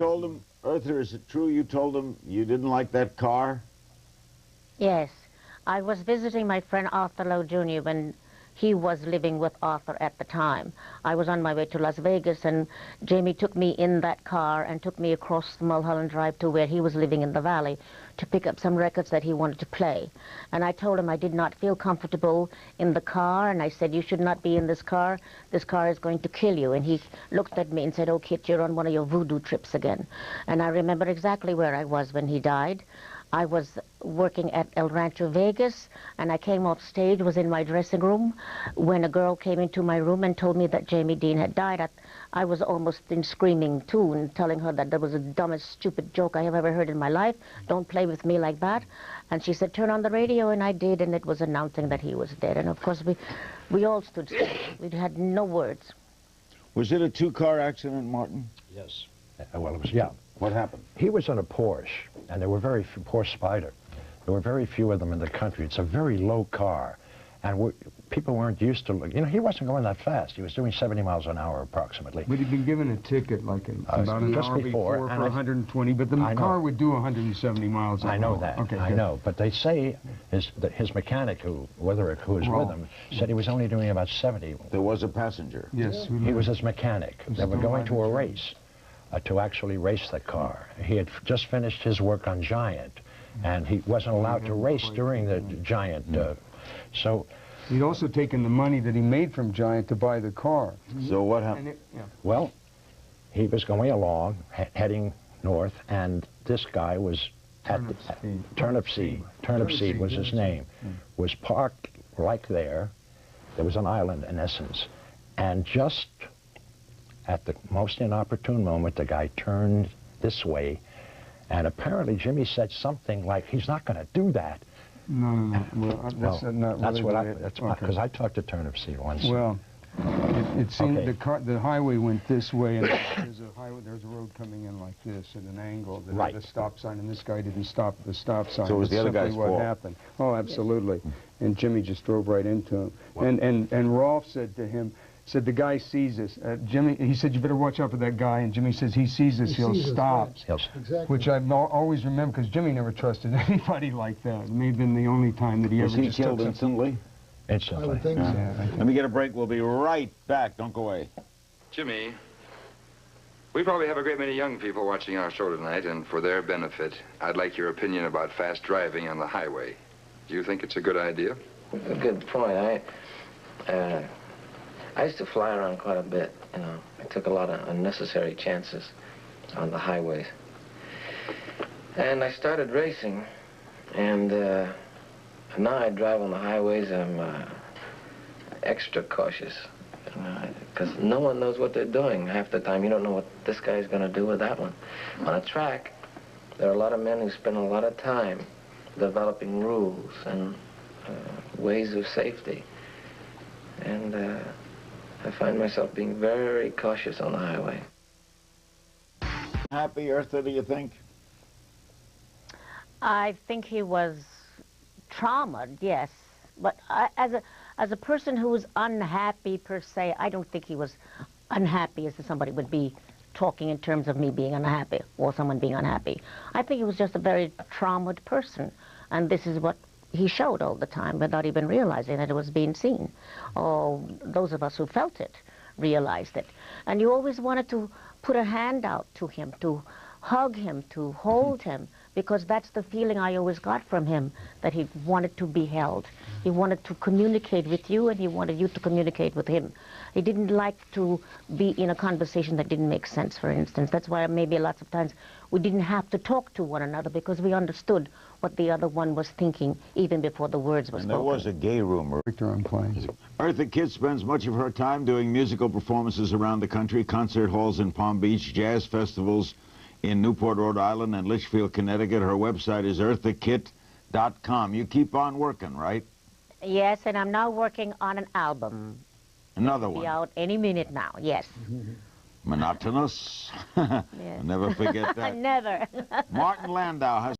Told him, Eartha, is it true you told him you didn't like that car? Yes. I was visiting my friend Arthur Lowe Jr. when he was living with Arthur at the time. I was on my way to Las Vegas, and Jamie took me in that car and took me across the Mulholland Drive to where he was living in the valley to pick up some records that he wanted to play. And I told him I did not feel comfortable in the car, and I said, you should not be in this car. This car is going to kill you. And he looked at me and said, oh, Kitt, you're on one of your voodoo trips again. And I remember exactly where I was when he died. I was working at El Rancho Vegas, and I came off stage, was in my dressing room, when a girl came into my room and told me that Jamie Dean had died. I was almost in screaming, too, and telling her that that was the dumbest, stupid joke I have ever heard in my life. Don't play with me like that. And she said, turn on the radio, and I did, and it was announcing that he was dead. And, of course, we all stood still. We had no words. Was it a two-car accident, Martin? Yes. Well, it was, yeah. What happened? He was in a Porsche, and there were very few, Porsche Spider. There were very few of them in the country. It's a very low car, and people weren't used to, you know, he wasn't going that fast. He was doing 70 miles an hour approximately. But he'd been given a ticket like about an hour before for 120, but the car would do 170 miles an hour. I know that. Okay, I know, but they say his mechanic, who was with him, said he was only doing about 70. There was a passenger. Yes. He was his mechanic. They were going to a race. To actually race the car. He had just finished his work on Giant, and he wasn't allowed to race during the Giant. So he'd also taken the money that he made from Giant to buy the car. So what happened? Well, he was going along, heading north, and this guy was at Turnip Seed was his name, was parked right there. There was an island, in essence, and just at the most inopportune moment, the guy turned this way, and apparently Jimmy said something like, he's not going to do that. No. Well, that's not that's really what because I talked to Turnip Seed once. Well, it seemed the highway went this way, and there's a road coming in like this at an angle that had a stop sign, and this guy didn't stop at the stop sign. So it was the other guy's fault. What happened? Oh, absolutely. And Jimmy just drove right into him. Wow. And Rolf said to him, said, the guy sees us. Jimmy, he said, you better watch out for that guy. And Jimmy says, he sees us, he'll stop. Yes. Exactly. Which I always remember, because Jimmy never trusted anybody like that. It may have been the only time that he ever just killed instantly? Instantly. I would think so. Yeah, Let me get a break. We'll be right back. Don't go away. Jimmy, we probably have a great many young people watching our show tonight, and for their benefit, I'd like your opinion about fast driving on the highway. Do you think it's a good idea? A good point. I used to fly around quite a bit, you know. I took a lot of unnecessary chances on the highways. And I started racing, and now I drive on the highways. I'm extra cautious, because no one knows what they're doing. Half the time, you don't know what this guy's going to do with that one. On a track, there are a lot of men who spend a lot of time developing rules and ways of safety. And I find myself being very cautious on the highway. Happy, Eartha, do you think? I think he was traumatized, yes. But as a person who was unhappy per se, I don't think he was unhappy as somebody would be talking in terms of me being unhappy or someone being unhappy. I think he was just a very traumatized person, and this is what he showed all the time without even realizing that it was being seen. Oh, those of us who felt it realized it. And you always wanted to put a hand out to him, to hug him, to hold him, because that's the feeling I always got from him, that he wanted to be held. He wanted to communicate with you, and he wanted you to communicate with him. He didn't like to be in a conversation that didn't make sense, for instance. That's why maybe lots of times we didn't have to talk to one another, because we understood what the other one was thinking even before the words were spoken. And there was a gay rumor. I'm playing. Eartha Kitt spends much of her time doing musical performances around the country, concert halls in Palm Beach, jazz festivals in Newport, Rhode Island, and Litchfield, Connecticut. Her website is earthakitt.com. You keep on working, right? Yes, and I'm now working on an album. Another It'll one? be out any minute now, yes. Monotonous. Yes. Never forget that. Never. Martin Landau has